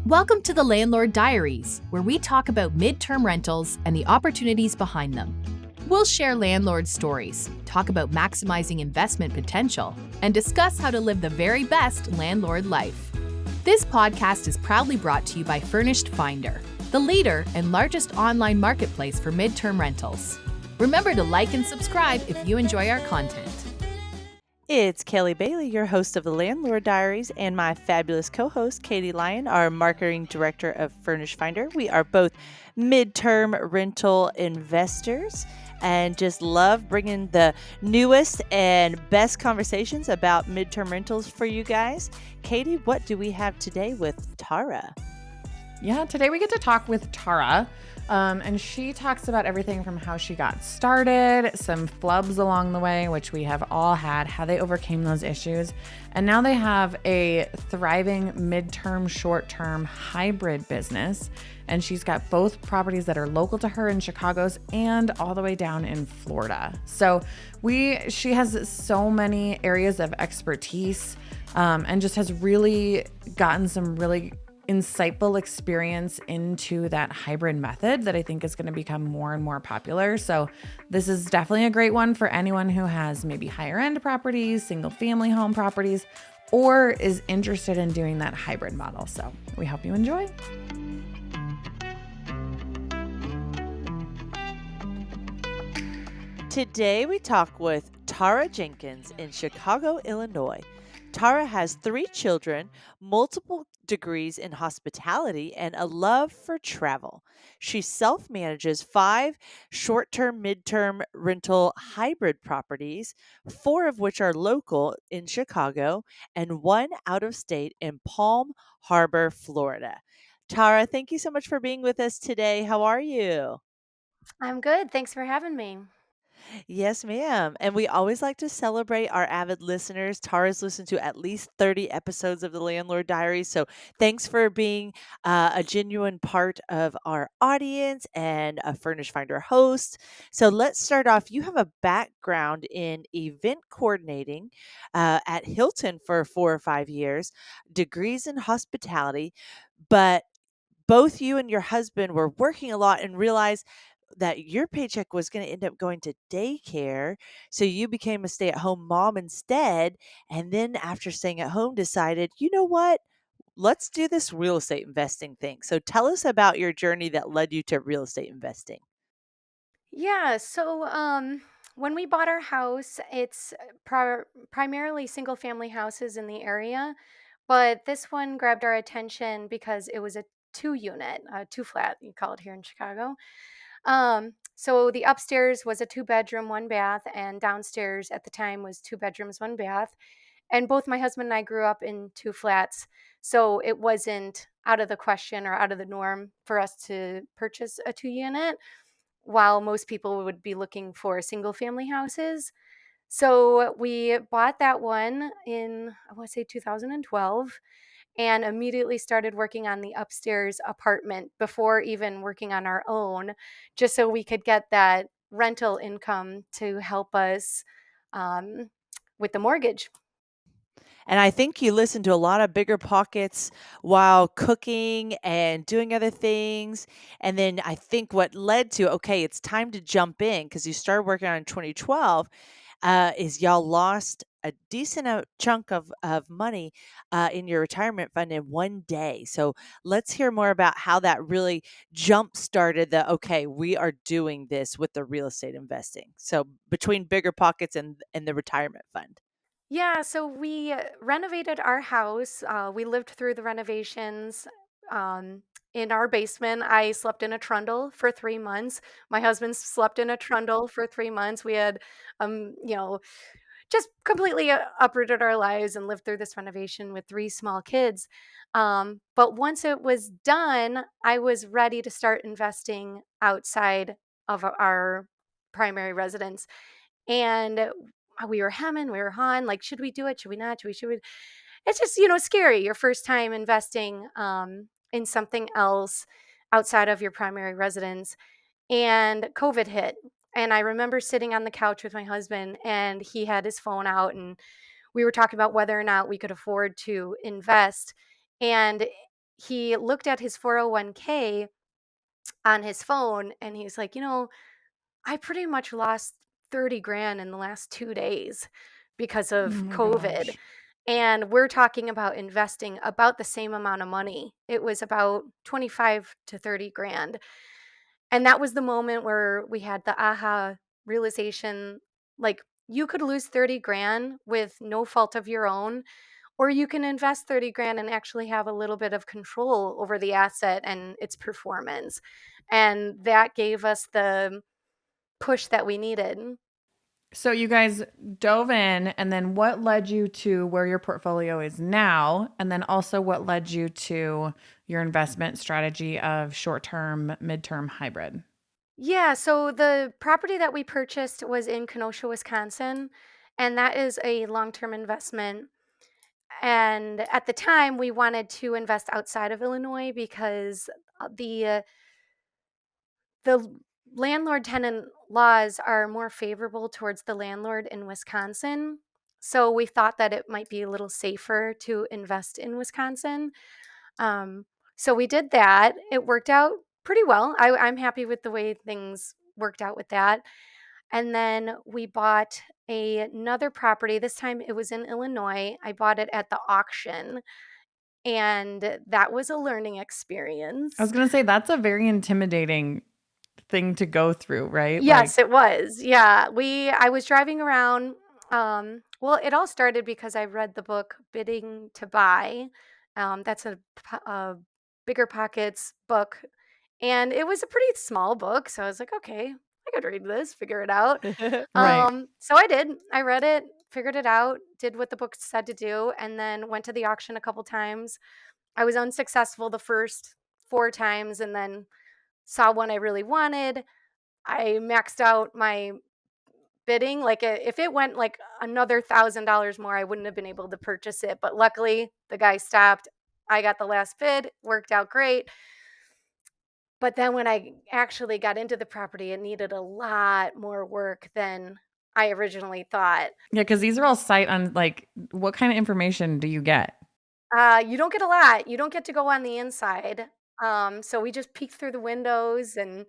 Welcome to the Landlord Diaries, where we talk about midterm rentals and the opportunities behind them. We'll share landlord stories, talk about maximizing investment potential, and discuss how to live the very best landlord life. This podcast is proudly brought to you by Furnished Finder, the leader and largest online marketplace for midterm rentals. Remember to like and subscribe if you enjoy our content. It's Kelly Bailey, your host of the Landlord Diaries, and my fabulous co-host, Katie Lyon, our marketing director of Furnished Finder. We are both midterm rental investors and just love bringing the newest and best conversations about midterm rentals for you guys. Katie, what do we have today with Tara? Yeah, today we get to talk with Tara, and she talks about everything from how she got started, some flubs along the way, which we have all had, how they overcame those issues, and now they have a thriving midterm, short-term hybrid business, and she's got both properties that are local to her in Chicago's and all the way down in Florida. So she has so many areas of expertise, and just has really gotten some really insightful experience into that hybrid method that I think is going to become more and more popular. So this is definitely a great one for anyone who has maybe higher end properties, single family home properties, or is interested in doing that hybrid model. So we hope you enjoy. Today we talk with Tara Jenkins in Chicago, Illinois. Tara has 3 children, multiple degrees in hospitality, and a love for travel. She self-manages 5 short-term, midterm rental hybrid properties, 4 of which are local in Chicago, and 1 out of state in Palm Harbor, Florida. Tara, thank you so much for being with us today. How are you? I'm good. Thanks for having me. Yes, ma'am. And we always like to celebrate our avid listeners. Tara's listened to at least 30 episodes of the Landlord Diaries. So thanks for being a genuine part of our audience and a Furnish Finder host. So let's start off. You have a background in event coordinating at Hilton for 4 or 5 years, degrees in hospitality, but both you and your husband were working a lot and realized that your paycheck was going to end up going to daycare. So you became a stay at home mom instead. And then after staying at home, decided, you know what? Let's do this real estate investing thing. So tell us about your journey that led you to real estate investing. Yeah, when we bought our house, it's primarily single family houses in the area, but this one grabbed our attention because it was a two unit, two flat, you call it here in Chicago. So the upstairs was a two bedroom, one bath, and downstairs at the time was two bedrooms, one bath. And both my husband and I grew up in two flats, so it wasn't out of the question or out of the norm for us to purchase a two unit, while most people would be looking for single family houses. So we bought that one in, I want to say 2012, and immediately started working on the upstairs apartment before even working on our own, just so we could get that rental income to help us um, with the mortgage. And I think you listen to a lot of Bigger Pockets while cooking and doing other things. And then I think what led to, okay, it's time to jump in because you started working on in 2012, is y'all lost a decent chunk of money in your retirement fund in one day. So let's hear more about how that really jump started the, okay, we are doing this with the real estate investing. So between Bigger Pockets and the retirement fund. Yeah, so we renovated our house. We lived through the renovations. Um, in our basement, I slept in a trundle for 3 months. My husband slept in a trundle for 3 months. We had, just completely uprooted our lives and lived through this renovation with three small kids. But once it was done, I was ready to start investing outside of our primary residence. And we were hemming, we were hawing, like, should we do it? Should we not? Should we? It's just, scary. Your first time investing in something else outside of your primary residence. And COVID hit. And I remember sitting on the couch with my husband, and he had his phone out, and we were talking about whether or not we could afford to invest. And he looked at his 401k on his phone and he's like, I pretty much lost 30 grand in the last 2 days because Oh of my COVID. gosh. And we're talking about investing about the same amount of money. It was about 25 to 30 grand. And that was the moment where we had the aha realization, like, you could lose 30 grand with no fault of your own, or you can invest 30 grand and actually have a little bit of control over the asset and its performance. And that gave us the push that we needed. So you guys dove in, and then what led you to where your portfolio is now? And then also what led you to your investment strategy of short-term, midterm hybrid? Yeah, so the property that we purchased was in Kenosha, Wisconsin, and that is a long-term investment. And at the time, we wanted to invest outside of Illinois because the landlord tenant laws are more favorable towards the landlord in Wisconsin. So we thought that it might be a little safer to invest in Wisconsin. Um, so we did that. It worked out pretty well. I'm happy with the way things worked out with that. And then we bought another property. This time it was in Illinois. I bought it at the auction, and that was a learning I was experience. going to say that's a very intimidating thing to go through, right? Yes, it was. Yeah, I was driving around. Well, it all started because I read the book Bidding to Buy. That's a bigger pockets book, and it was a pretty small book. So I was like, okay, I could read this, figure it out. Right. So I did. I read it, figured it out, did what the book said to do, and then went to the auction a couple times. I was unsuccessful the first 4 times, and then saw one I really wanted. I maxed out my bidding. Like, if it went like another $1,000 more, I wouldn't have been able to purchase it. But luckily, the guy stopped. I got the last bid, worked out great. But then when I actually got into the property, it needed a lot more work than I originally thought. Yeah, because these are all site on like what kind of information do you get? You don't get a lot. You don't get to go on the inside. So we just peeked through the windows, and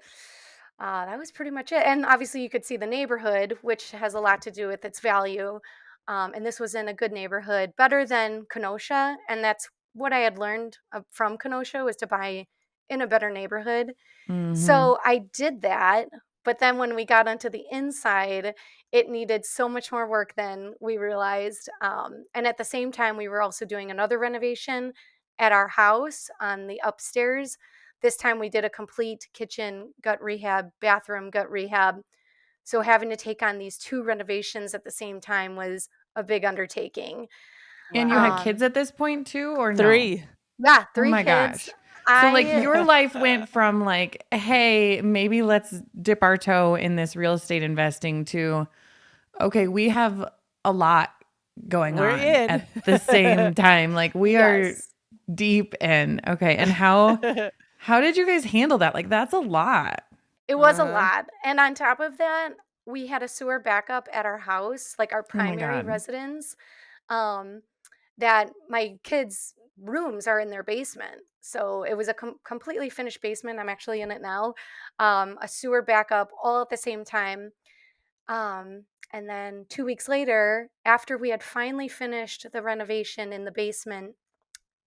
that was pretty much it. And obviously, you could see the neighborhood, which has a lot to do with its value. And this was in a good neighborhood, better than Kenosha. And that's what I had learned from Kenosha, was to buy in a better neighborhood. Mm-hmm. So I did that, but then when we got onto the inside, it needed so much more work than we realized. And at the same time, we were also doing another renovation at our house on the upstairs. This time we did a complete kitchen gut rehab, bathroom gut rehab. So having to take on these two renovations at the same time was a big undertaking. And you had Wow. kids Um, at this point too, or no? 3. yeah, Oh three my kids. gosh. So like I your life went from like, hey, maybe let's dip our toe in this real estate investing to, okay, we have a lot going We're on in. at the same time. Like we are yes. deep in. Okay. And how did you guys handle that? Like that's a lot. It was a Uh-huh. lot, and on top of that, we had a sewer backup at our house, like our Oh my primary God. residence, um, that my kids' rooms are in their basement. So it was a completely finished basement. I'm actually in it now. A sewer backup all at the same time. And then 2 weeks later, after we had finally finished the renovation in the basement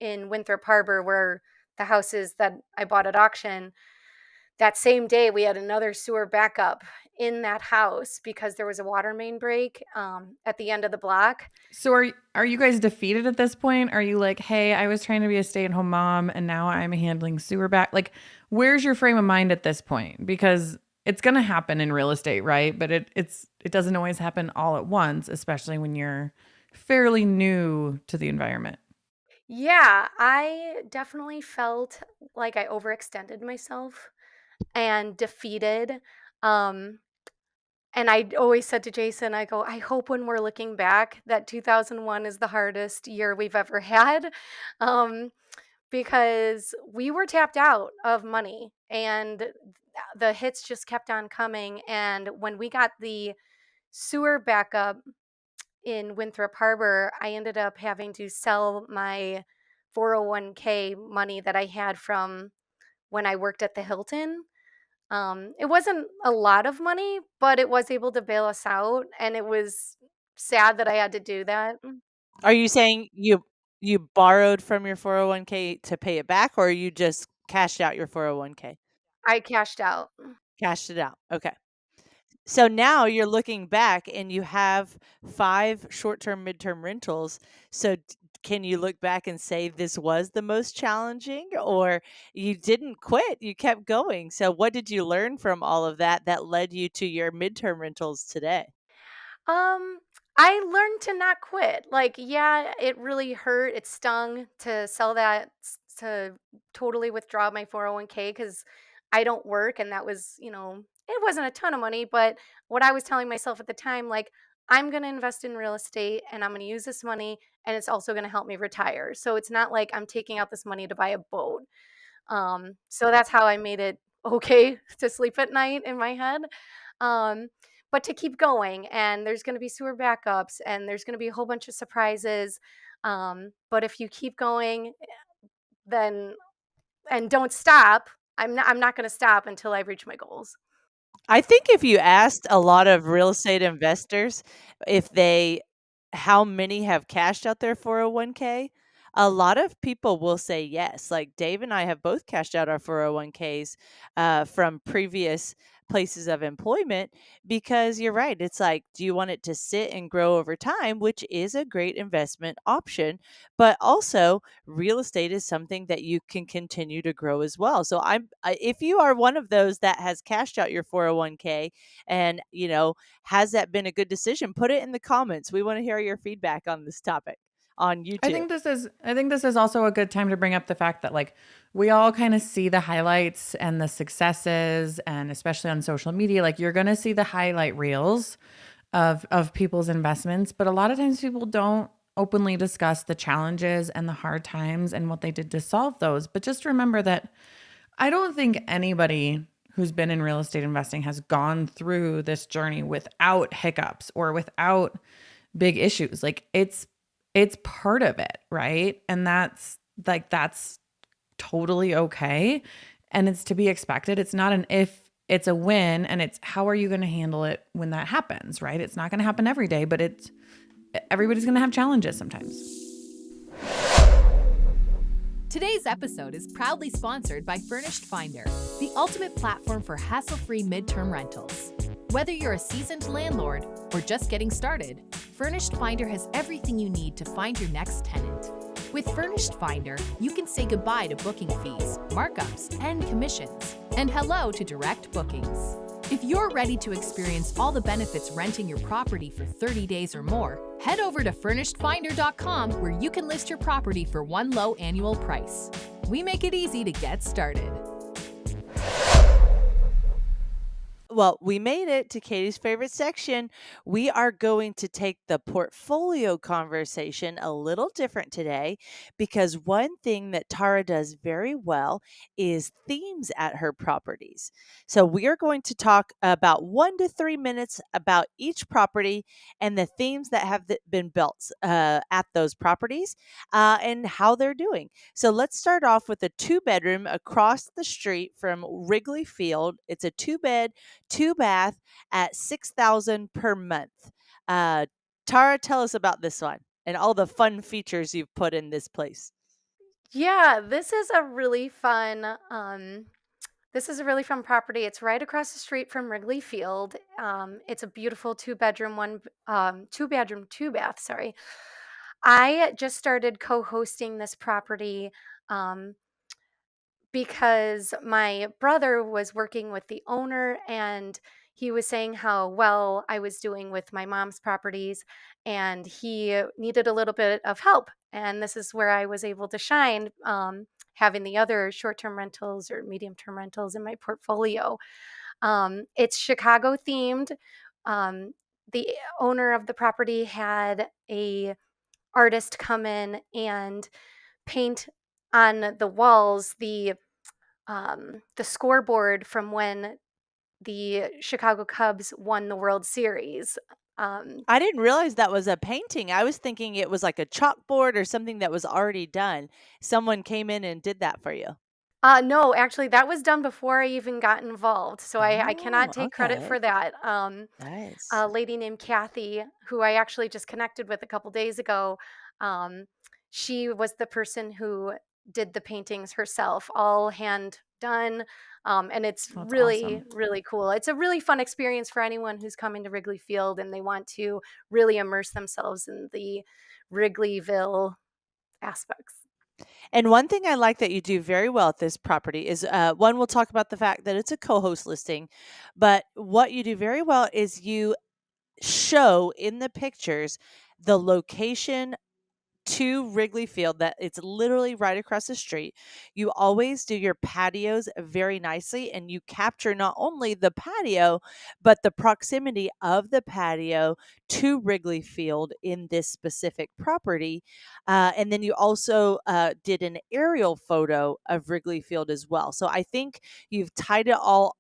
in Winthrop Harbor, where the house is that I bought at auction, that same day, we had another sewer backup in that house because there was a water main break at the end of the block. So are you guys defeated at this point? Are you like, hey, I was trying to be a stay-at-home mom and now I'm handling sewer back? Like, where's your frame of mind at this point? Because it's gonna happen in real estate, right? But it doesn't always happen all at once, especially when you're fairly new to the environment. Yeah, I definitely felt like I overextended myself and defeated. Um, and I always said to Jason, I go, I hope when we're looking back that 2001 is the hardest year we've ever had. Um, because we were tapped out of money, and the hits just kept on coming. And when we got the sewer backup in Winthrop Harbor, I ended up having to sell my 401k money that I had from when I worked at the Hilton. It wasn't a lot of money, but it was able to bail us out, and it was sad that I had to do that. Are you saying you borrowed from your 401k to pay it back, or you just cashed out your 401k? I cashed out. Cashed it out. Okay. So now you're looking back and you have 5 short-term, midterm rentals. So can you look back and say this was the most challenging, or you didn't quit, you kept going? So what did you learn from all of that that led you to your midterm rentals today? Um, I learned to not quit. Like, yeah, it really hurt. It stung to sell that, to totally withdraw my 401k because I don't work. And that was, it wasn't a ton of money. But what I was telling myself at the time, like, I'm going to invest in real estate and I'm going to use this money and it's also going to help me retire. So it's not like I'm taking out this money to buy a boat. So that's how I made it okay to sleep at night in my head. Um, but to keep going, and there's going to be sewer backups, and there's going to be a whole bunch of surprises. But if you keep going, then and don't stop, I'm not going to stop until I reach my goals. I think if you asked a lot of real estate investors if they how many have cashed out their 401k, a lot of people will say yes. Like Dave and I have both cashed out our 401ks from previous places of employment because you're right. It's like, do you want it to sit and grow over time, which is a great investment option, but also real estate is something that you can continue to grow as well. So if you are one of those that has cashed out your 401k and, has that been a good decision? Put it in the comments. We want to hear your feedback on this topic on YouTube. I think this is also a good time to bring up the fact that like we all kind of see the highlights and the successes, and especially on social media, like you're going to see the highlight reels of people's investments, but a lot of times people don't openly discuss the challenges and the hard times and what they did to solve those. But just remember that I don't think anybody who's been in real estate investing has gone through this journey without hiccups or without big issues. Like it's part of it, right? And that's totally okay. And it's to be expected. It's not an if, it's a win, and it's how are you going to handle it when that happens, right? It's not going to happen every day, but everybody's going to have challenges sometimes. Today's episode is proudly sponsored by Furnished Finder, the ultimate platform for hassle-free midterm rentals. Whether you're a seasoned landlord or just getting started, Furnished Finder has everything you need to find your next tenant. With Furnished Finder, you can say goodbye to booking fees, markups, and commissions, and hello to direct bookings. If you're ready to experience all the benefits renting your property for 30 days or more, head over to furnishedfinder.com where you can list your property for one low annual price. We make it easy to get started. Well, we made it to Katie's favorite section. We are going to take the portfolio conversation a little different today because one thing that Tara does very well is themes at her properties. So we are going to talk about 1 to 3 minutes about each property and the themes that have been built at those properties and how they're doing. So let's start off with a 2-bedroom across the street from Wrigley Field. It's a 2-bed 2 bath at 6,000 per month. Tara, tell us about this one and all the fun features you've put in this place. Yeah, this is a really fun property. It's right across the street from Wrigley Field. It's a beautiful two-bedroom, 2 bath. Sorry, I just started co-hosting this property. Um, because my brother was working with the owner and he was saying how well I was doing with my mom's properties and he needed a little bit of help. And this is where I was able to shine, having the other short term rentals or medium term rentals in my portfolio. It's Chicago themed. Um, the owner of the property had a artist come in and paint on the walls the scoreboard from when the Chicago Cubs won the World Series. Um, I didn't realize that was a painting. I was thinking it was like a chalkboard or something that was already done. Someone came in and did that for you. no, actually, that was done before I even got involved, so I cannot Oh, take credit for okay. that. Nice. A lady named Kathy, who I actually just connected with a couple days ago, um, she was the person who did the paintings herself, all hand done, and it's That's really, awesome. really cool. It's a really fun experience for anyone who's coming to Wrigley Field and they want to really immerse themselves in the Wrigleyville aspects. And one thing I like that you do very well at this property is one, we'll talk about the fact that it's a co host listing, but what you do very well is you show in the pictures the location to Wrigley Field, that it's literally right across the street. You always do your patios very nicely and you capture not only the patio, but the proximity of the patio to Wrigley Field in this specific property. And then you also did an aerial photo of Wrigley Field as well. So I think you've tied it all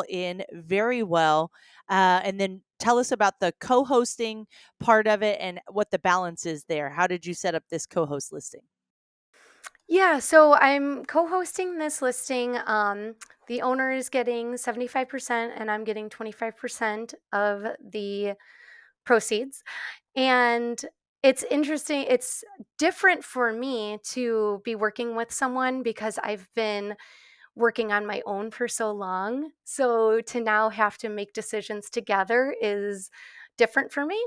in very well. And then tell us about the co-hosting part of it and what the balance is there. How did you set up this co-host listing? Yeah, so I'm co-hosting this listing. The owner is getting 75% and I'm getting 25% of the proceeds. And it's interesting, it's different for me to be working with someone because I've been working on my own for so long. So to now have to make decisions together is different for me.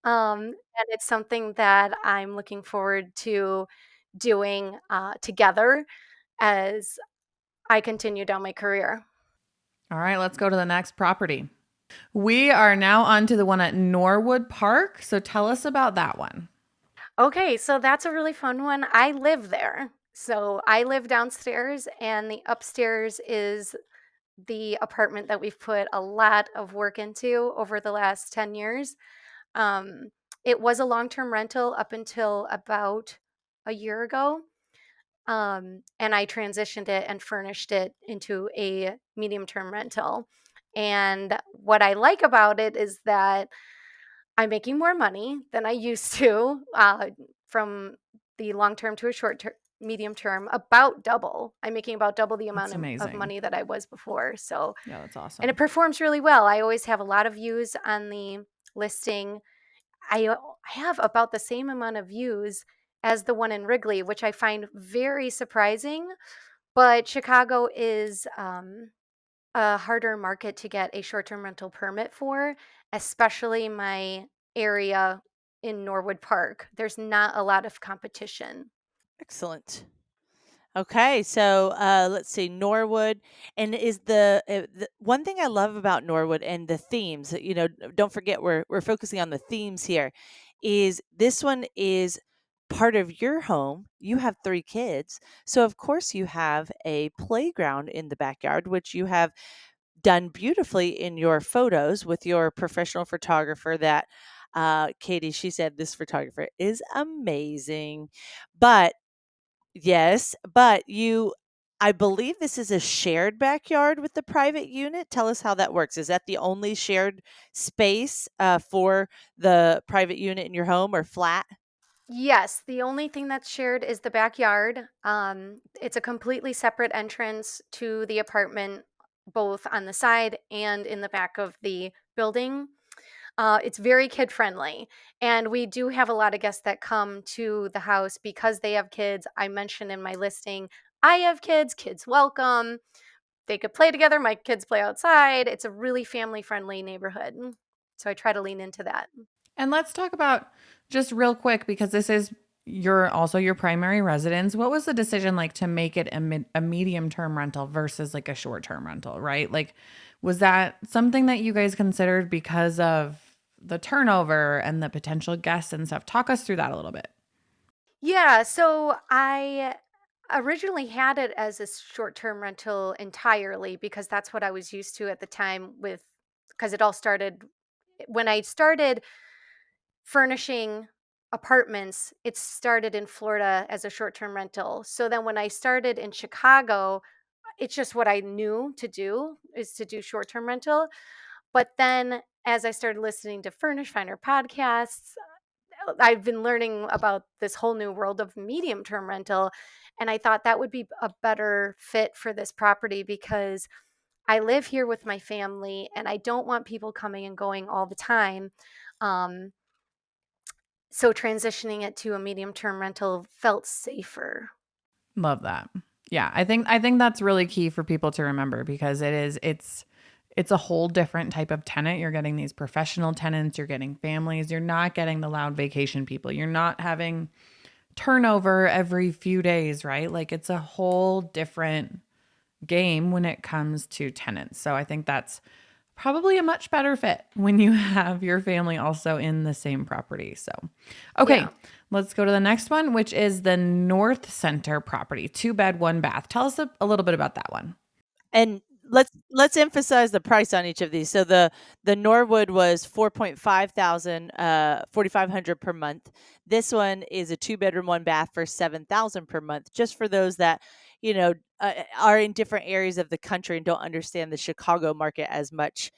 And it's something that I'm looking forward to doing together as I continue down my career. All right, let's go to the next property. We are now on to the one at Norwood Park. So tell us about that one. Okay, so that's a really fun one. I live there. So I live downstairs, and the upstairs is the apartment that we've put a lot of work into over the last 10 years. Um, it was a long term rental up until about a year ago. And I transitioned it and furnished it into a medium term rental. And what I like about it is that I'm making more money than I used to from the long term to a short term, medium term, about double. I'm making about double the That's amount of amazing. money that I was before. So, Yeah, that's and it awesome. performs really well. I always have a lot of views on the listing. I have about the same amount of views as the one in Wrigley, which I find very surprising. But Chicago is a harder market to get a short term rental permit for, especially my area in Norwood Park. There's not a lot of competition. Excellent. Okay, so let's see, Norwood, and is the one thing I love about Norwood and the themes. Don't forget we're focusing on the themes here. Is this one is part of your home? You have 3 kids, so of course you have a playground in the backyard, which you have done beautifully in your photos with your professional photographer. That Katie, she said this photographer is amazing, but yes, but I believe this is a shared backyard with the private unit. Tell us how that works. Is that the only shared space for the private unit in your home or flat? Yes, the only thing that's shared is the backyard. It's a completely separate entrance to the apartment, both on the side and in the back of the building. It's very kid friendly. And we do have a lot of guests that come to the house because they have kids. I mentioned in my listing, I have kids, kids welcome. They could play together. My kids play outside. It's a really family friendly neighborhood. So I try to lean into that. And let's talk about just real quick because this is your primary residence. What was the decision like to make it a medium term rental versus like a short term rental, right? Like, was that something that you guys considered because of the turnover and the potential guests and stuff? Talk us through that a little bit. Yeah, so I originally had it as a short-term rental entirely because that's what I was used to at the time with because it all started when I started furnishing apartments, it started in Florida as a short-term rental. So then when I started in Chicago, it's just what I knew to do is to do short-term rental. But then as I started listening to Furnished Finder podcasts, I've been learning about this whole new world of medium term rental. And I thought that would be a better fit for this property because I live here with my family and I don't want people coming and going all the time. Um, so transitioning it to a medium term rental felt safer. Love that. Yeah, I think that's really key for people to remember because it's a whole different type of tenant. You're getting these professional tenants, you're getting families, you're not getting the loud vacation people. You're not having turnover every few days, right? Like it's a whole different game when it comes to tenants. So I think that's probably a much better fit when you have your family also in the same property. So, okay, Yeah. let's go to the next one, which is the North Center property, 2 bed, 1 bath. Tell us a little bit about that one. And let's emphasize the price on each of these. So the Norwood was 4.5 thousand, 4,500 per month. This one is a 2 bedroom, 1 bath for 7,000 per month. Just for those that you know are in different areas of the country and don't understand the Chicago market as much,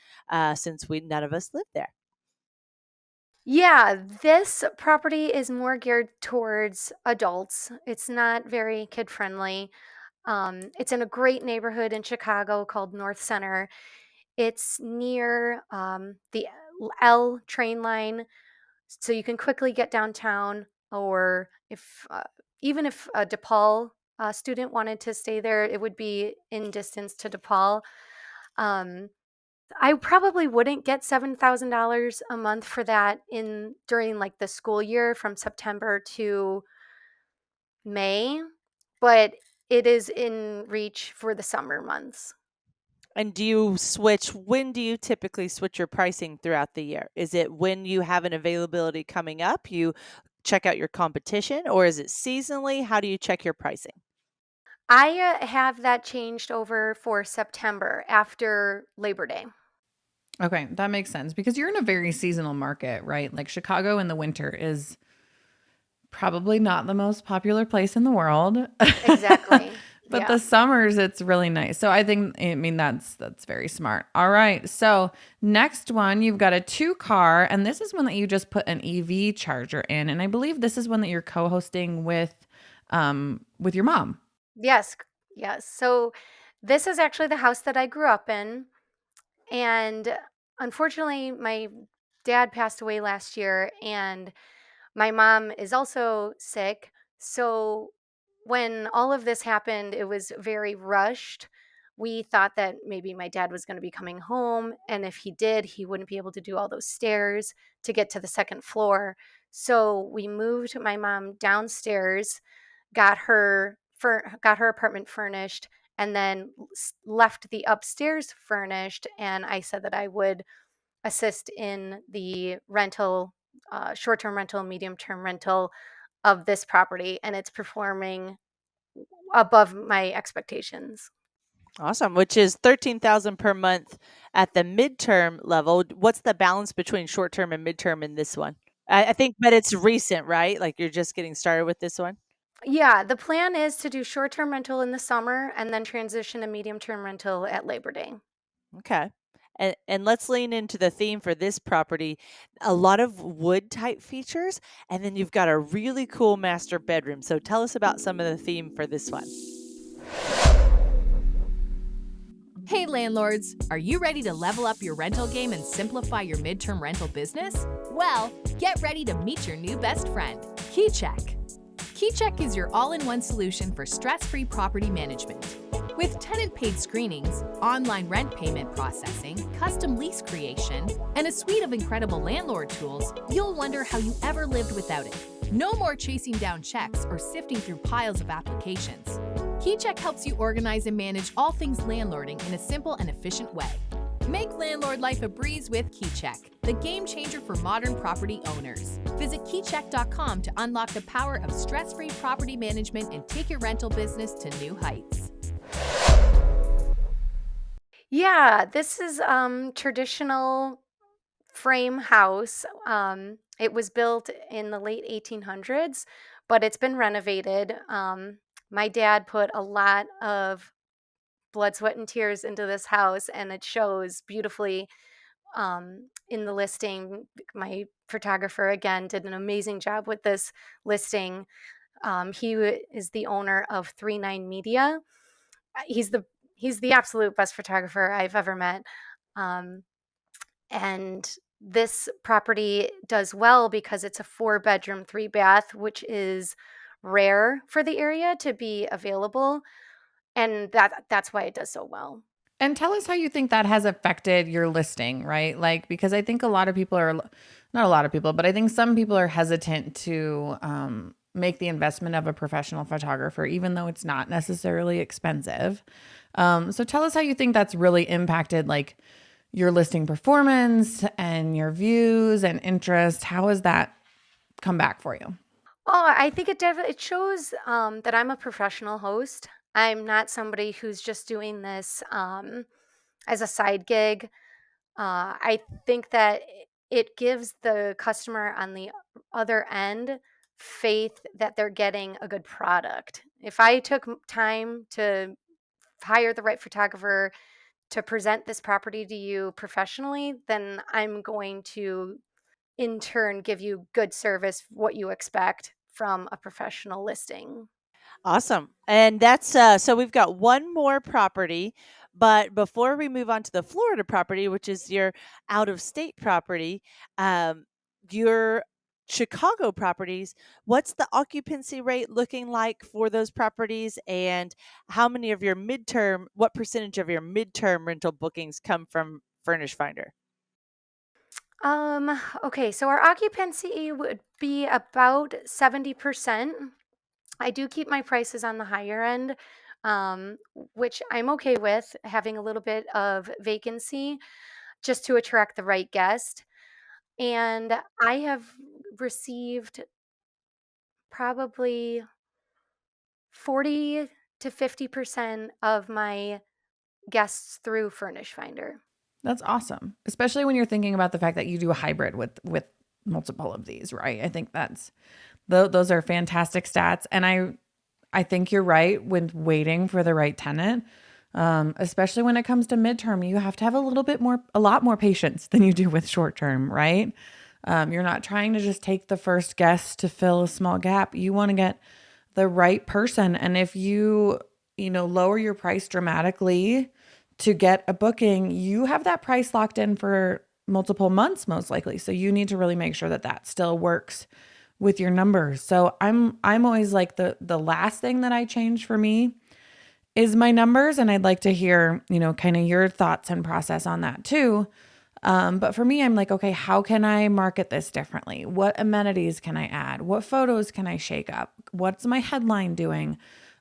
since we none of us live there. Yeah, this property is more geared towards adults. It's not very kid friendly. It's in a great neighborhood in Chicago called North Center. It's near the L train line, so you can quickly get downtown. Or if even if a DePaul student wanted to stay there, it would be in distance to DePaul. Um, I probably wouldn't get $7,000 a month for that in during like the school year from September to May, but it is in reach for the summer months. And when do you typically switch your pricing throughout the year? Is it when you have an availability coming up, you check out your competition, or is it seasonally? How do you check your pricing? I have that changed over for September after Labor Day. Okay, that makes sense because you're in a very seasonal market, right? Like Chicago in the winter is probably not the most popular place in the world. Exactly. But Yeah. the summers it's really nice. So I mean that's very smart. All right. So next one, you've got a 2 car and this is one that you just put an EV charger in and I believe this is one that you're co-hosting with your mom. Yes. Yes. So this is actually the house that I grew up in. And unfortunately, my dad passed away last year, and my mom is also sick. So when all of this happened, it was very rushed. We thought that maybe my dad was going to be coming home. And if he did, he wouldn't be able to do all those stairs to get to the second floor. So we moved my mom downstairs, got her apartment furnished, and then left the upstairs furnished. And I said that I would assist in the rental, short-term rental, medium-term rental of this property, and it's performing above my expectations. Awesome, which is 13,000 per month at the midterm level. What's the balance between short term and midterm in this one? I think, but it's recent, right? Like you're just getting started with this one. Yeah, the plan is to do short-term rental in the summer and then transition to medium-term rental at Labor Day. Okay. And let's lean into the theme for this property. A lot of wood type features, and then you've got a really cool master bedroom. So tell us about some of the theme for this one. Hey landlords, are you ready to level up your rental game and simplify your midterm rental business? Well, get ready to meet your new best friend, KeyCheck. KeyCheck is your all-in-one solution for stress-free property management. With tenant-paid screenings, online rent payment processing, custom lease creation, and a suite of incredible landlord tools, you'll wonder how you ever lived without it. No more chasing down checks or sifting through piles of applications. KeyCheck helps you organize and manage all things landlording in a simple and efficient way. Make landlord life a breeze with KeyCheck, the game changer for modern property owners. Visit keycheck.com to unlock the power of stress-free property management and take your rental business to new heights. Yeah, this is traditional frame house. It was built in the late 1800s, but it's been renovated. My dad put a lot of blood, sweat, and tears into this house, and it shows beautifully. in the listing. My photographer again did an amazing job with this listing. Is the owner of 39 Media. He's the he's the absolute best photographer I've ever met. Um, and this property does well because it's a 4-bedroom, 3-bath, which is rare for the area to be available, and that's why it does so well. And tell us how you think that has affected your listing, right? Like, because I think a lot of people are, not a lot of people, but I think some people are hesitant to make the investment of a professional photographer, even though it's not necessarily expensive. So tell us how you think that's really impacted like your listing performance and your views and interest. How has that come back for you? Oh, I think it shows that I'm a professional host. I'm not somebody who's just doing this as a side gig. I think that it gives the customer on the other end faith that they're getting a good product. If I took time to hire the right photographer to present this property to you professionally, then I'm going to in turn give you good service, what you expect from a professional listing. Awesome. And that's so we've got one more property, but before we move on to the Florida property, which is your out of state property, your Chicago properties, what's the occupancy rate looking like for those properties, and how many of your midterm, what percentage of your midterm rental bookings come from Furnished Finder? Okay, so our occupancy would be about 70%. I do keep my prices on the higher end, which I'm okay with having a little bit of vacancy just to attract the right guest. And I have received probably 40 to 50% of my guests through Furnish Finder. That's awesome, especially when you're thinking about the fact that you do a hybrid with multiple of these, right? I think those are fantastic stats, and I think you're right with waiting for the right tenant. Especially when it comes to midterm, you have to have a lot more patience than you do with short term, right? You're not trying to just take the first guest to fill a small gap. You want to get the right person. And if lower your price dramatically to get a booking, you have that price locked in for multiple months, most likely. So you need to really make sure that that still works with your numbers. So I'm always like the last thing that I change for me is my numbers. And I'd like to hear, kind of your thoughts and process on that too. But for me, I'm like, okay, how can I market this differently? What amenities can I add? What photos can I shake up? What's my headline doing?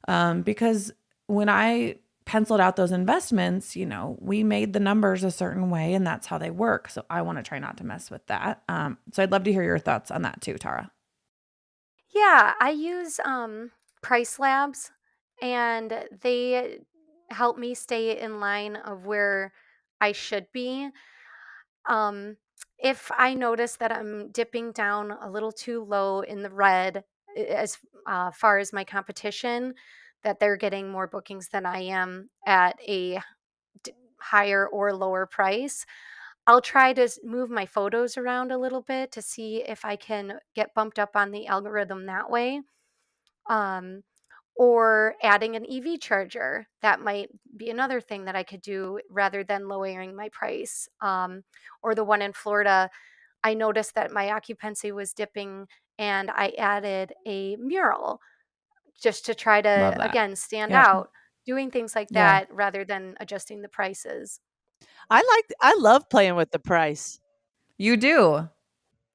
Because when I penciled out those investments, we made the numbers a certain way and that's how they work. So I want to try not to mess with that. So I'd love to hear your thoughts on that too, Tara. Yeah, I use Price Labs, and they help me stay in line of where I should be. Um, if I notice that I'm dipping down a little too low in the red, as far as my competition, that they're getting more bookings than I am at a higher or lower price, I'll try to move my photos around a little bit to see if I can get bumped up on the algorithm that way. Um, or adding an EV charger. That might be another thing that I could do rather than lowering my price. Or the one in Florida, I noticed that my occupancy was dipping and I added a mural just to try to, Love that. again, stand Yep. out, doing things like Yeah. that rather than adjusting the prices. I love playing with the price. You do.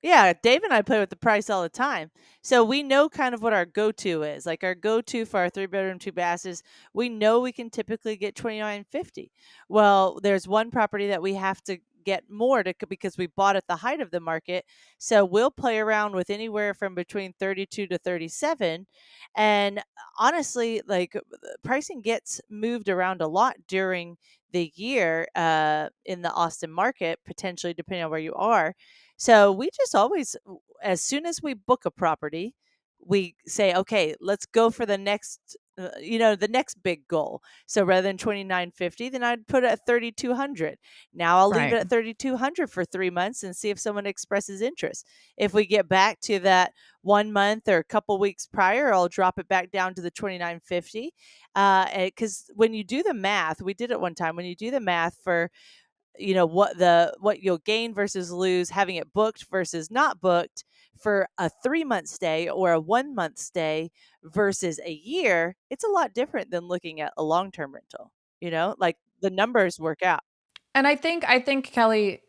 Yeah, Dave and I play with the price all the time. So we know kind of what our go-to is. Like our go-to for our 3-bedroom, 2 baths is we know we can typically get 29.50. Well, there's one property that we have to get more to because we bought at the height of the market. So we'll play around with anywhere from between 32 to 37. And honestly, like pricing gets moved around a lot during the year in the Austin market, potentially depending on where you are. So we just always, as soon as we book a property, we say, okay, let's go for the next the next big goal. So rather than 2950, then I'd put it at 3200. Now I'll leave it Right. at 3200 for 3 months and see if someone expresses interest. If we get back to that 1 month or a couple weeks prior, I'll drop it back down to the 2950. Cuz when you do the math, we did it one time, when you do the math for what you'll gain versus lose having it booked versus not booked for a 3-month stay or a 1-month stay versus a year, it's a lot different than looking at a long-term rental. Like the numbers work out. And I think Kelly,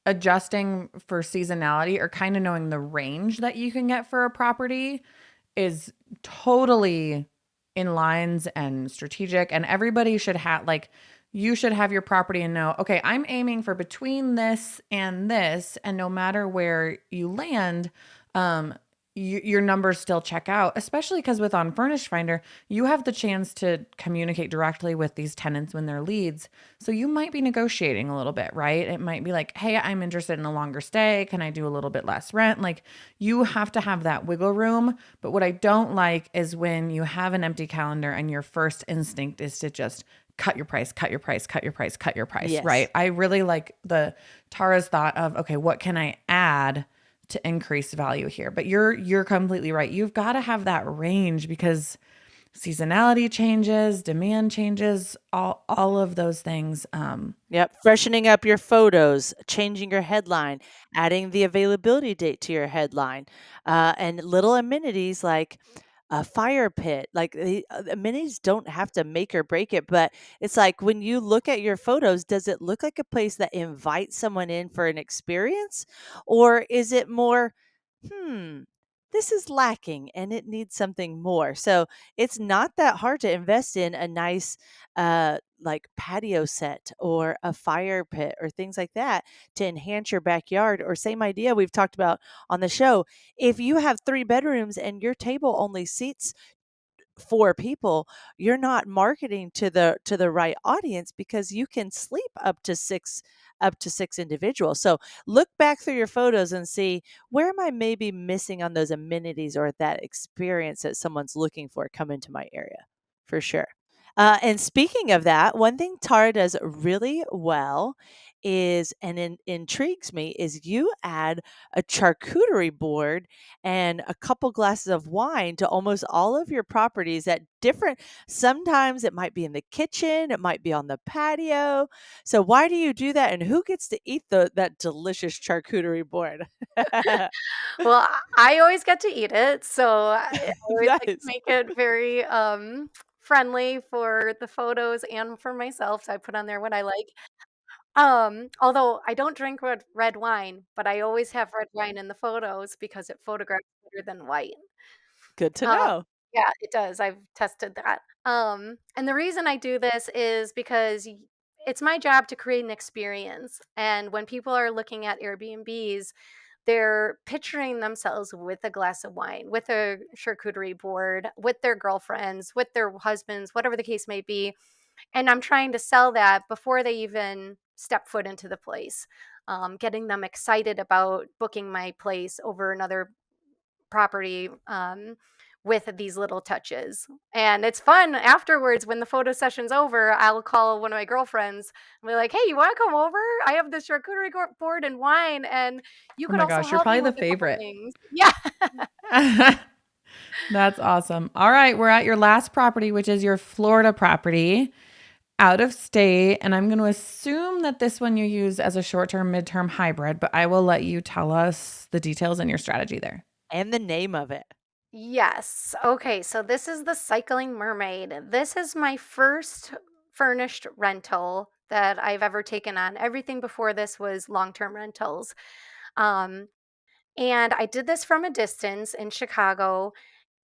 adjusting for seasonality or kind of knowing the range that you can get for a property is totally in lines and strategic, and everybody should have, like, you should have your property and know, okay, I'm aiming for between this, and no matter where you land, your numbers still check out, especially because with on Furnished Finder, you have the chance to communicate directly with these tenants when they're leads. So you might be negotiating a little bit, right? It might be like, hey, I'm interested in a longer stay. Can I do a little bit less rent? Like, you have to have that wiggle room. But what I don't like is when you have an empty calendar and your first instinct is to just cut your price, cut your price, cut your price, cut your price, Yes. right? I really like the Tara's thought of, okay, what can I add to increase value here? But you're completely right. You've got to have that range because seasonality changes, demand changes, all of those things. Yep. Freshening up your photos, changing your headline, adding the availability date to your headline, and little amenities like a fire pit. Like the amenities don't have to make or break it, but it's like when you look at your photos, does it look like a place that invites someone in for an experience? Or is it more, hmm, this is lacking and it needs something more? So it's not that hard to invest in a nice like patio set or a fire pit or things like that to enhance your backyard. Or same idea we've talked about on the show. If you have 3 bedrooms and your table only seats 4 people, you're not marketing to the right audience because you can sleep up to six individuals. So look back through your photos and see, where am I maybe missing on those amenities or that experience that someone's looking for come into my area, for sure. And speaking of that, one thing Tara does really well is, and intrigues me, is you add a charcuterie board and a couple glasses of wine to almost all of your properties at different, sometimes it might be in the kitchen, it might be on the patio. So why do you do that, and who gets to eat that delicious charcuterie board? Well, I always get to eat it, so I always like to Nice. make it very, friendly for the photos and for myself, so I put on there what I like. Although I don't drink red wine, but I always have red wine in the photos because it photographs better than white. Good to Um, know. yeah, it does. I've tested that. And the reason I do this is because it's my job to create an experience. And when people are looking at Airbnbs, they're picturing themselves with a glass of wine, with a charcuterie board, with their girlfriends, with their husbands, whatever the case may be. And I'm trying to sell that before they even step foot into the place, getting them excited about booking my place over another property, with these little touches. And it's fun afterwards when the photo session's over. I'll call one of my girlfriends and be like, hey, you want to come over? I have this charcuterie board and wine, and you Oh could my also gosh, you're help me probably the with a couple favorite. things. Yeah. That's awesome. All right, we're at your last property, which is your Florida property, out of state. And I'm going to assume that this one you use as a short-term, midterm hybrid, but I will let you tell us the details and your strategy there. And the name of it. Yes. Okay. So this is the Cycling Mermaid. This is my first furnished rental that I've ever taken on. Everything before this was long term rentals. Um, and I did this from a distance in Chicago,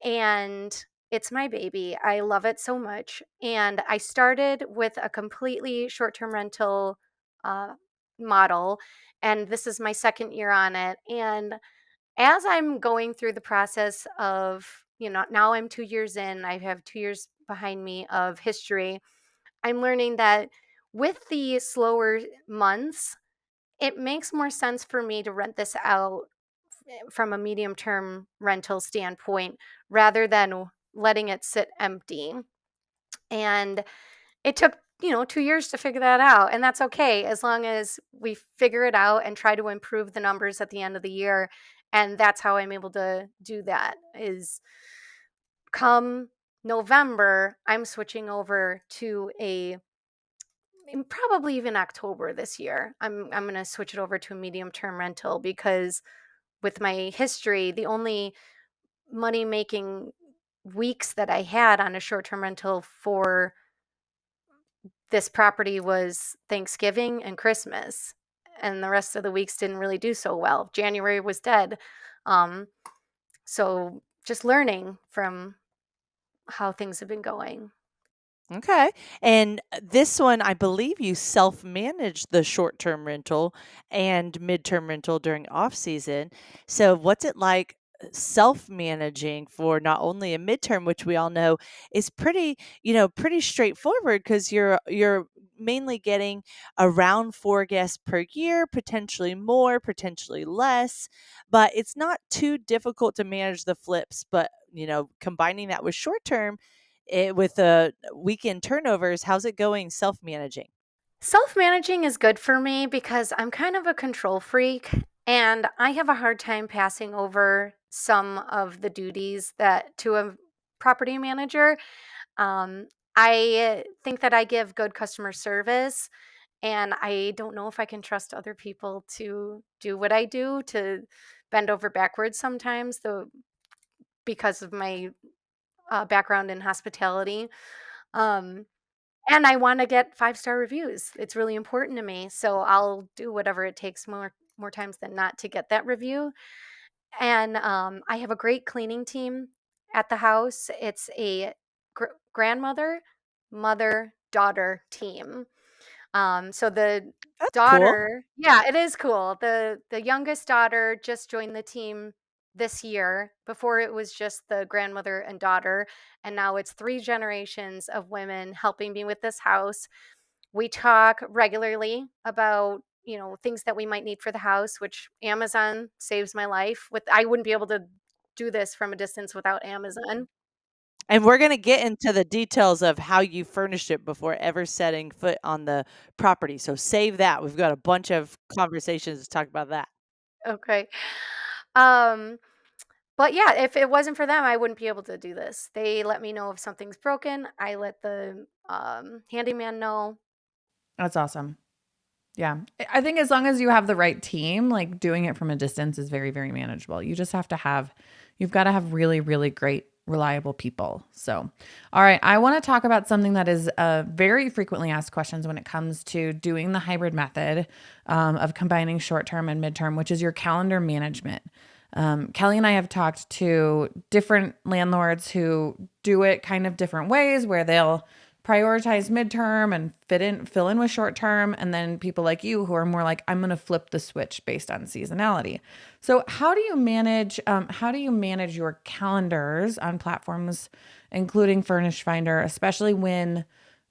and it's my baby. I love it so much. And I started with a completely short term rental uh, model, and this is my second year on it. And as I'm going through the process of, now I'm 2 years in, I have 2 years behind me of history. I'm learning that with the slower months, it makes more sense for me to rent this out from a medium term rental standpoint rather than letting it sit empty. And it took, 2 years to figure that out. And that's okay as long as we figure it out and try to improve the numbers at the end of the year. And that's how I'm able to do that is come November, I'm switching over to probably even October this year. I'm going to switch it over to a medium term rental because with my history, the only money making weeks that I had on a short term rental for this property was Thanksgiving and Christmas. And the rest of the weeks didn't really do so well. January was dead. Um, so just learning from how things have been going. Okay. And this one, I believe you self-manage the short-term rental and midterm rental during off season. So what's it like self-managing for not only a midterm, which we all know is pretty, pretty straightforward because you're mainly getting around 4 guests per year, potentially more, potentially less, but it's not too difficult to manage the flips. But, combining that with short term, with the weekend turnovers, how's it going self-managing? Self managing is good for me because I'm kind of a control freak and I have a hard time passing over some of the duties that to a property manager. Um, I think that I give good customer service, and I don't know if I can trust other people to do what I do, to bend over backwards sometimes, though, because of my background in hospitality. Um, and I want to get 5-star reviews. It's really important to me, so I'll do whatever it takes more times than not to get that review. And I have a great cleaning team at the house. It's a grandmother, mother, daughter team. So the That's cool. daughter, yeah, it is cool. The youngest daughter just joined the team this year. Before it was just the grandmother and daughter, and now it's 3 generations of women helping me with this house. We talk regularly about, things that we might need for the house, which Amazon saves my life. With I wouldn't be able to do this from a distance without Amazon. And we're gonna get into the details of how you furnished it before ever setting foot on the property, so save that. We've got a bunch of conversations to talk about that. Okay. Um but yeah, if it wasn't for them, I wouldn't be able to do this. They let me know if something's broken. I let the handyman know. That's awesome. Yeah. I think as long as you have the right team, like doing it from a distance is very, very manageable. You've got to have really, really great, reliable people. So, all right. I want to talk about something that is very frequently asked questions when it comes to doing the hybrid method of combining short term and midterm, which is your calendar management. Kelly and I have talked to different landlords who do it kind of different ways where they'll prioritize midterm and fill in with short term, and then people like you who are more like, I'm going to flip the switch based on seasonality. So how do you manage your calendars on platforms including Furnished Finder, especially when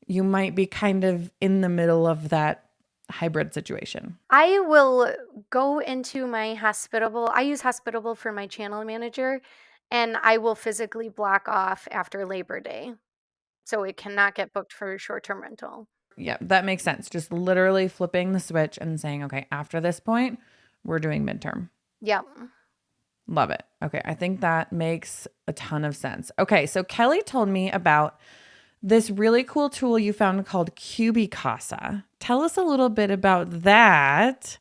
you might be kind of in the middle of that hybrid situation? I will go into my Hospitable. I use Hospitable for my channel manager, and I will physically block off after Labor Day. So it cannot get booked for short-term rental. Yeah, that makes sense. Just literally flipping the switch and saying, okay, after this point, we're doing midterm. Yep. Love it. Okay, I think that makes a ton of sense. Okay, so Kelly told me about this really cool tool you found called CubiCasa. Tell us a little bit about that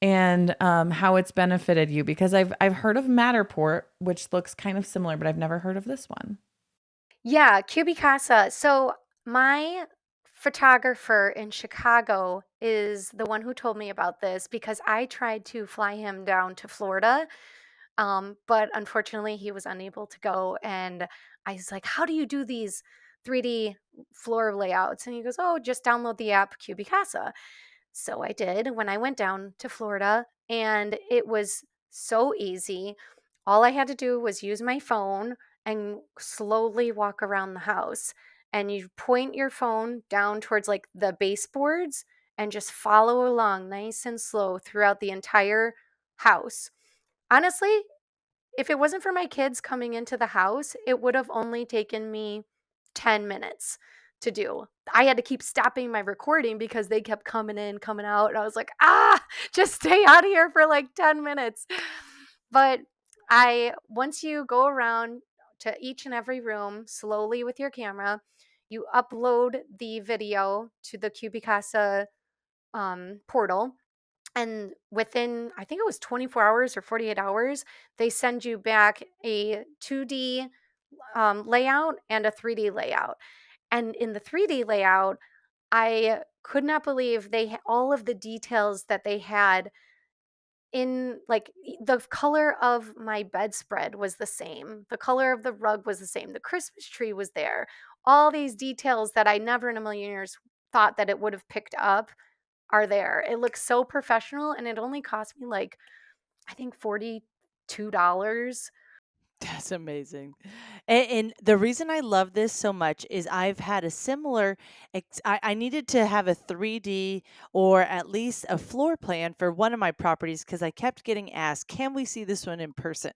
and how it's benefited you, because I've heard of Matterport, which looks kind of similar, but I've never heard of this one. Yeah, CubiCasa. So my photographer in Chicago is the one who told me about this because I tried to fly him down to Florida, but unfortunately he was unable to go. And I was like, "How do you do these 3D floor layouts?" And he goes, "Oh, just download the app CubiCasa." So I did when I went down to Florida, and it was so easy. All I had to do was use my phone and slowly walk around the house. And you point your phone down towards like the baseboards and just follow along nice and slow throughout the entire house. Honestly, if it wasn't for my kids coming into the house, it would have only taken me 10 minutes to do. I had to keep stopping my recording because they kept coming in, coming out. And I was like, just stay out of here for like 10 minutes. But once you go around to each and every room slowly with your camera, you upload the video to the CubiCasa portal. And within, I think it was 24 hours or 48 hours, they send you back a 2D layout and a 3D layout. And in the 3D layout, I could not believe all of the details that they had in like the color of my bedspread was the same. The color of the rug was the same. The Christmas tree was there. All these details that I never in a million years thought that it would have picked up are there. It looks so professional and it only cost me like I think $42. That's amazing. And the reason I love this so much is I've had a similar, I needed to have a 3D or at least a floor plan for one of my properties because I kept getting asked, can we see this one in person?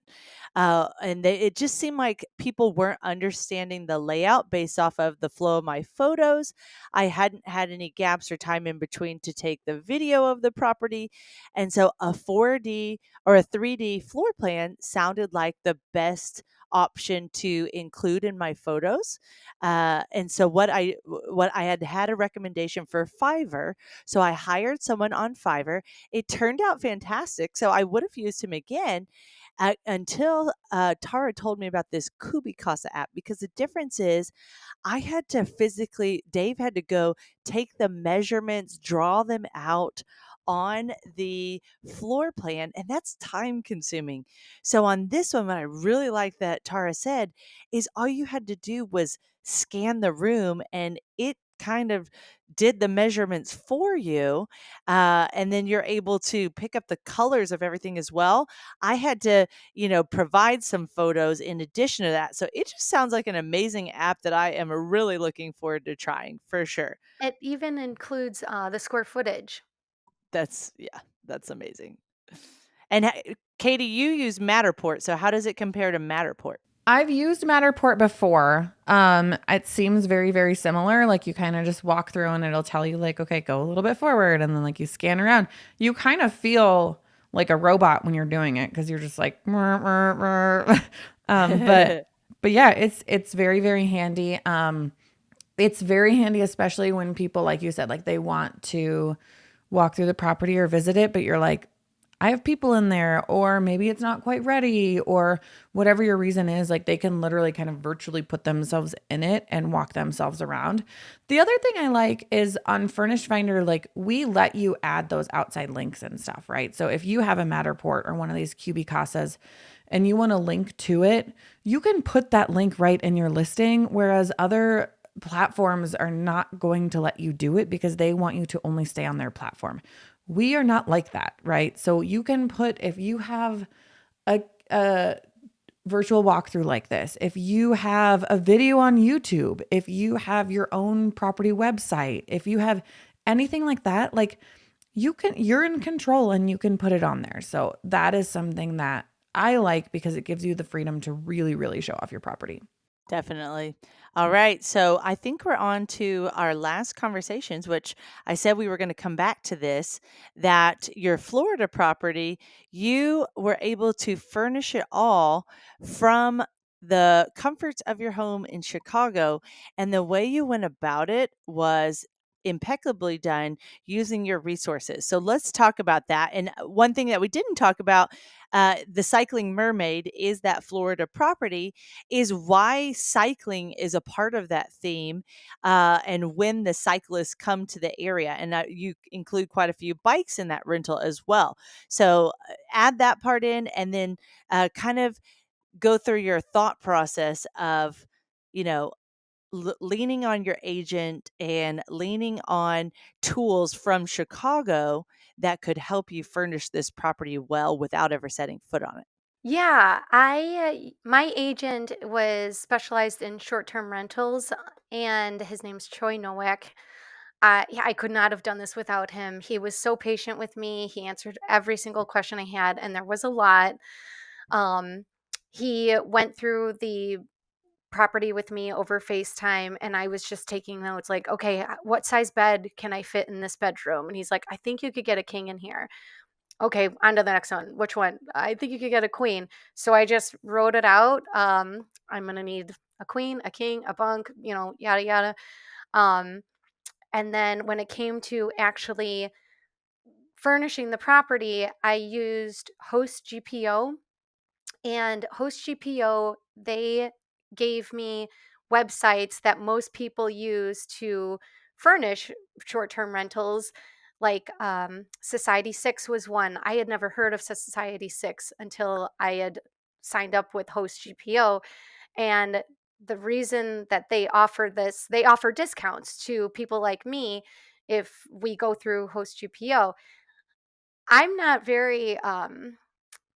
It just seemed like people weren't understanding the layout based off of the flow of my photos. I hadn't had any gaps or time in between to take the video of the property. And so a 4D or a 3D floor plan sounded like the best option to include in my photos. And so what I had a recommendation for Fiverr, so I hired someone on Fiverr. It turned out fantastic, so I would have used him again. Until Tara told me about this CubiCasa app, because the difference is I had to Dave had to go take the measurements, draw them out on the floor plan, and that's time consuming. So on this one, what I really like that Tara said is all you had to do was scan the room and it kind of did the measurements for you. And then you're able to pick up the colors of everything as well. I had to, provide some photos in addition to that. So it just sounds like an amazing app that I am really looking forward to trying for sure. It even includes the square footage. Yeah, that's amazing. And Katie, you use Matterport. So how does it compare to Matterport? I've used Matterport before. It seems very, very similar. Like you kind of just walk through and it'll tell you like, okay, go a little bit forward. And then like you scan around. You kind of feel like a robot when you're doing it because you're just like, "Mrr, mrr, mrr." But yeah, it's very, very handy. It's very handy, especially when people, like you said, like they want to walk through the property or visit it, but you're like, I have people in there, or maybe it's not quite ready, or whatever your reason is, like they can literally kind of virtually put themselves in it and walk themselves around. The other thing I like is on Furnished Finder, like we let you add those outside links and stuff, right? So if you have a Matterport or one of these CubiCasas and you want to link to it, you can put that link right in your listing, whereas other platforms are not going to let you do it because they want you to only stay on their platform. We are not like that, right? So you can put, if you have a virtual walkthrough like this, if you have a video on YouTube, if you have your own property website, if you have anything like that, like you're in control and you can put it on there. So that is something that I like because it gives you the freedom to really, really show off your property. Definitely. All right. So I think we're on to our last conversations, which I said we were going to come back to this, that your Florida property, you were able to furnish it all from the comforts of your home in Chicago. And the way you went about it was impeccably done using your resources. So let's talk about that. And one thing that we didn't talk about, the Cycling Mermaid is that Florida property, is why cycling is a part of that theme, and when the cyclists come to the area. And you include quite a few bikes in that rental as well. So add that part in, and then kind of go through your thought process of, you know, leaning on your agent and leaning on tools from Chicago that could help you furnish this property well without ever setting foot on it. Yeah, my agent was specialized in short-term rentals, and his name's Troy Nowak. Yeah, I could not have done this without him. He was so patient with me. He answered every single question I had, and there was a lot. Um, he went through the property with me over FaceTime, and I was just taking notes like, okay, what size bed can I fit in this bedroom? And he's like, I think you could get a king in here. Okay, on to the next one. Which one? I think you could get a queen. So I just wrote it out. I'm gonna need a queen, a king, a bunk, yada yada. Um, and then when it came to actually furnishing the property, I used HostGPO. And HostGPO, they gave me websites that most people use to furnish short-term rentals. Like Society 6 was one. I had never heard of Society 6 until I had signed up with HostGPO. And the reason that they offer this, they offer discounts to people like me if we go through HostGPO. I'm not very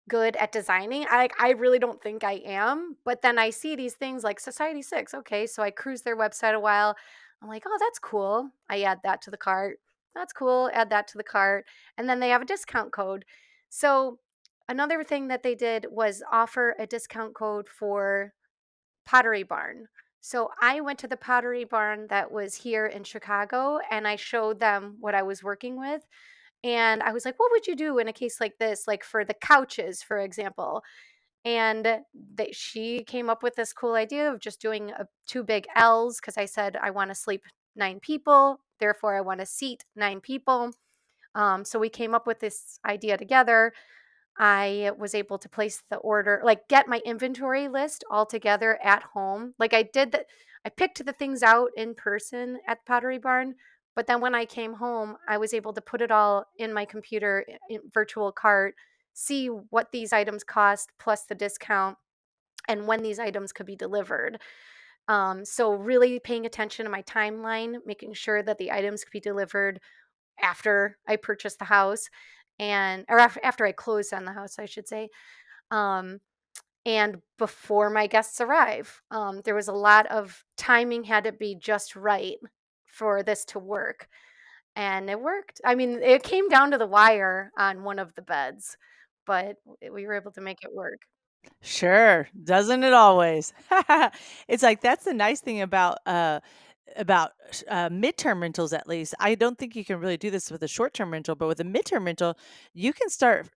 good at designing. I really don't think I am, but then I see these things like Society 6. Okay, so I cruise their website a while. I'm like, "Oh, that's cool." I add that to the cart. That's cool. Add that to the cart. And then they have a discount code. So, another thing that they did was offer a discount code for Pottery Barn. So I went to the Pottery Barn that was here in Chicago and I showed them what I was working with. And I was like, what would you do in a case like this, like for the couches, for example? And she came up with this cool idea of just doing two big L's because I said, I want to sleep 9 people. Therefore, I want to seat 9 people. So we came up with this idea together. I was able to place the order, like get my inventory list all together at home. Like I did that, I picked the things out in person at Pottery Barn, but then when I came home, I was able to put it all in my computer in virtual cart, see what these items cost plus the discount and when these items could be delivered. So really paying attention to my timeline, making sure that the items could be delivered after I purchased the house and or after I closed on the house, I should say. Um, and before my guests arrive, there was a lot of timing had to be just right for this to work. And it worked. I mean, it came down to the wire on one of the beds, but we were able to make it work. Sure, doesn't it always? It's like that's the nice thing about midterm rentals at least. I don't think you can really do this with a short-term rental, but with a midterm rental, you can start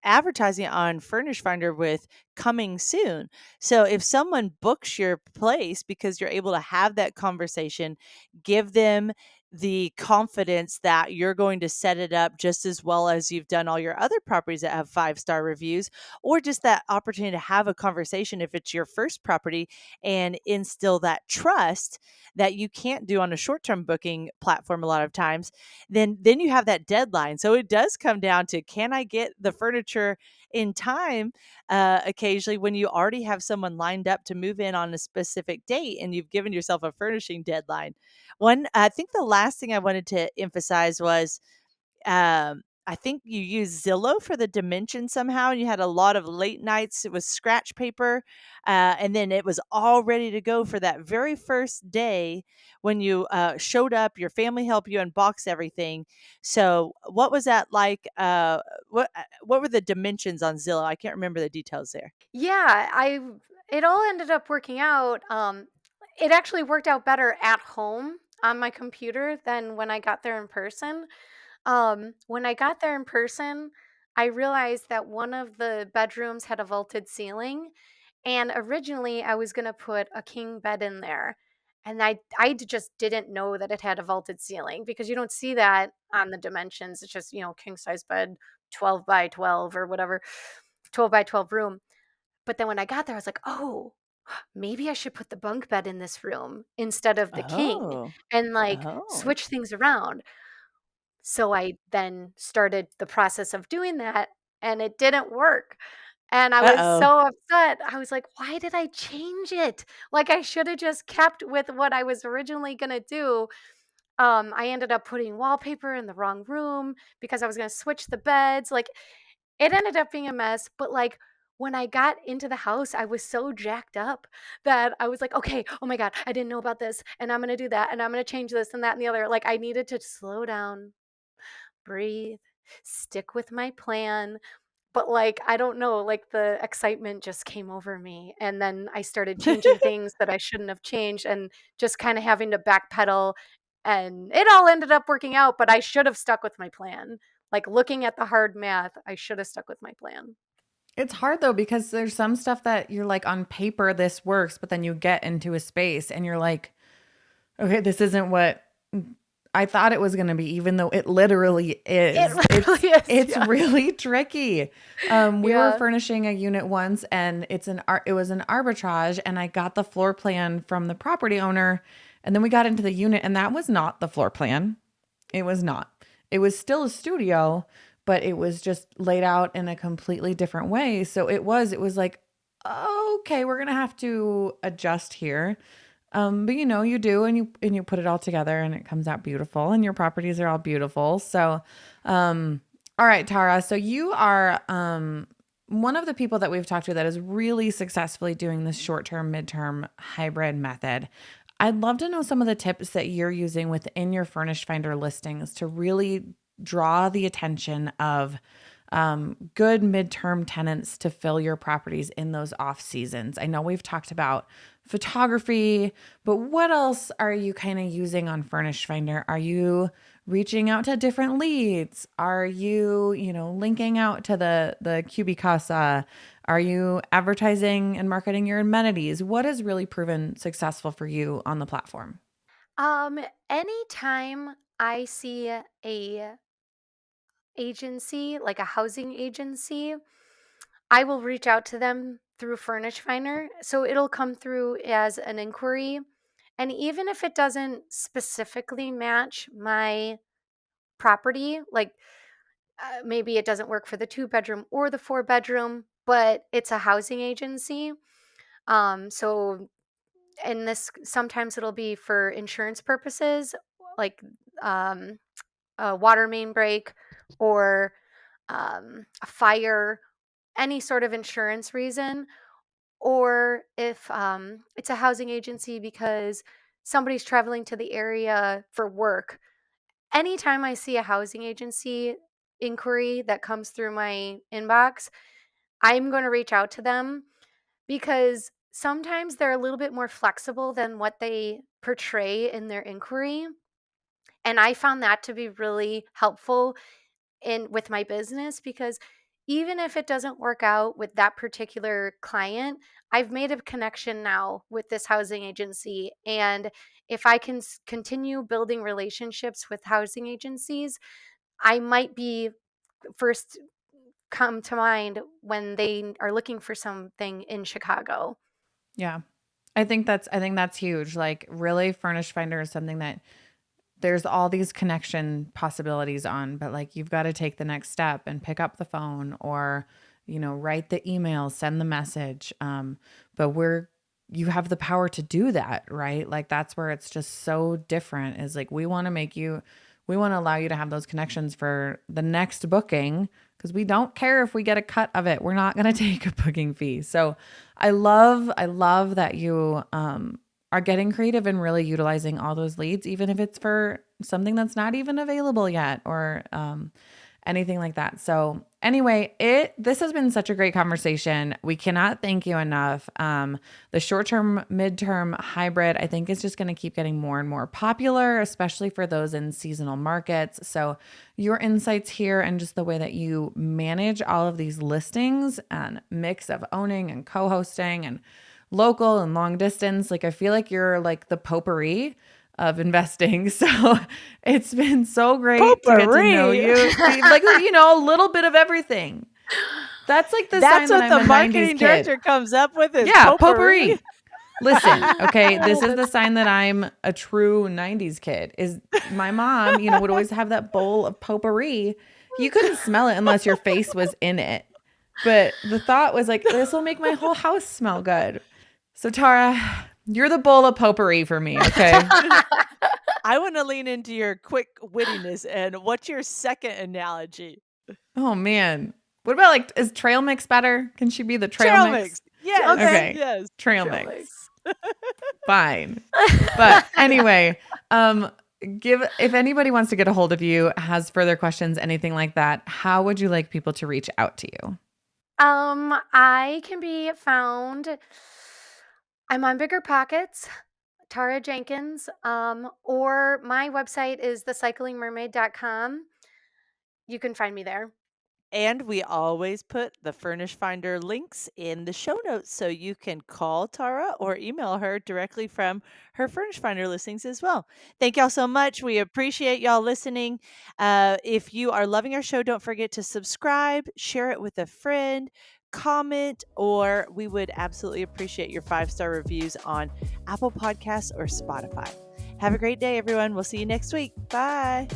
advertising on Furnished Finder with coming soon. So if someone books your place because you're able to have that conversation, give them the confidence that you're going to set it up just as well as you've done all your other properties that have 5-star reviews, or just that opportunity to have a conversation if it's your first property and instill that trust that you can't do on a short-term booking platform a lot of times, then you have that deadline. So it does come down to, can I get the furniture in time? Occasionally when you already have someone lined up to move in on a specific date and you've given yourself a furnishing deadline. I think the last thing I wanted to emphasize was, I think you used Zillow for the dimension somehow. You had a lot of late nights. It was scratch paper, and then it was all ready to go for that very first day when you showed up. Your family helped you unbox everything. So, what was that like? What were the dimensions on Zillow? I can't remember the details there. Yeah, it all ended up working out. It actually worked out better at home on my computer than when I got there in person. When I got there in person, I realized that one of the bedrooms had a vaulted ceiling, and originally I was gonna put a king bed in there. And just didn't know that it had a vaulted ceiling because you don't see that on the dimensions. It's just, king size bed, 12 by 12 or whatever, 12 by 12 room. But then when I got there, I was like, oh, maybe I should put the bunk bed in this room instead of the king Oh, and like oh, switch things around. So I then started the process of doing that and it didn't work. And I was uh so upset. I was like, why did I change it? Like I should have just kept with what I was originally going to do. I ended up putting wallpaper in the wrong room because I was going to switch the beds. Like it ended up being a mess, but like when I got into the house, I was so jacked up that I was like, okay, oh my God, I didn't know about this. And I'm going to do that. And I'm going to change this and that and the other. Like I needed to slow down, breathe, stick with my plan, But, like, I don't know, like, the excitement just came over me, and then I started changing things that I shouldn't have changed and just kinda having to backpedal, and it all ended up working out, but I should have stuck with my plan. Like, looking at the hard math, I should have stuck with my plan. It's hard though, because there's some stuff that you're like, on paper, this works, but then you get into a space and you're like, okay, this isn't what I thought it was going to be, even though it literally is. It literally is, It's yeah. really tricky. We were Yeah. furnishing a unit once, and it was an arbitrage, and I got the floor plan from the property owner, and then we got into the unit, and that was not the floor plan. It was not. It was still a studio, but it was just laid out in a completely different way. So it was like, okay, we're gonna have to adjust here. But you do, and you put it all together, and it comes out beautiful, and your properties are all beautiful. So, all right, Tara. So you are one of the people that we've talked to that is really successfully doing this short-term, midterm hybrid method. I'd love to know some of the tips that you're using within your Furnished Finder listings to really draw the attention of good midterm tenants to fill your properties in those off seasons. I know we've talked about photography, but what else are you kind of using on Furnished Finder? Are you reaching out to different leads? Are you, linking out to the CubiCasa? Are you advertising and marketing your amenities? What has really proven successful for you on the platform? Anytime I see a agency, like a housing agency, I will reach out to them through Furnish Finder. So it'll come through as an inquiry. And even if it doesn't specifically match my property, like maybe it doesn't work for the 2-bedroom or the 4-bedroom, but it's a housing agency. So, and this sometimes it'll be for insurance purposes, like um, a water main break or a fire, any sort of insurance reason, or if it's a housing agency because somebody's traveling to the area for work. Anytime I see a housing agency inquiry that comes through my inbox, I'm going to reach out to them because sometimes they're a little bit more flexible than what they portray in their inquiry. And I found that to be really helpful in with my business because even if it doesn't work out with that particular client, I've made a connection now with this housing agency. And if I can continue building relationships with housing agencies, I might be first come to mind when they are looking for something in Chicago. Yeah. I think that's huge. Like, really, Furnished Finder is something that there's all these connection possibilities on, but like, you've got to take the next step and pick up the phone or, write the email, send the message. But you have the power to do that, right? Like, that's where it's just so different, is like, we want to allow you to have those connections for the next booking, because we don't care if we get a cut of it. We're not going to take a booking fee. So I love that you, are getting creative and really utilizing all those leads, even if it's for something that's not even available yet or anything like that. So anyway, this has been such a great conversation. We cannot thank you enough. The short-term, midterm hybrid, I think, is just going to keep getting more and more popular, especially for those in seasonal markets. So your insights here and just the way that you manage all of these listings and mix of owning and co-hosting and local and long distance. Like, I feel like you're like the potpourri of investing. So it's been so great to get to know you. Like, a little bit of everything. That's like the sign That's that what I'm the a marketing 90s director kid. comes up with is Yeah, potpourri. Listen, okay, this is the sign that I'm a true 90s kid. Is my mom, would always have that bowl of potpourri. You couldn't smell it unless your face was in it. But the thought was like, this will make my whole house smell good. So Tara, you're the bowl of potpourri for me, okay? I want to lean into your quick wittiness. And what's your second analogy? Oh man. What about, like, is trail mix better? Can she be the trail mix? Yes. Okay. Yes. Trail mix. Fine. But anyway, If anybody wants to get a hold of you, has further questions, anything like that, how would you like people to reach out to you? I can be found. I'm on Bigger Pockets, Tara Jenkins, or my website is thecyclingmermaid.com. You can find me there. And we always put the Furnished Finder links in the show notes so you can call Tara or email her directly from her Furnished Finder listings as well. Thank y'all so much. We appreciate y'all listening. If you are loving our show, don't forget to subscribe, share it with a friend, comment, or we would absolutely appreciate your 5-star reviews on Apple Podcasts or Spotify. Have a great day, everyone. We'll see you next week. Bye.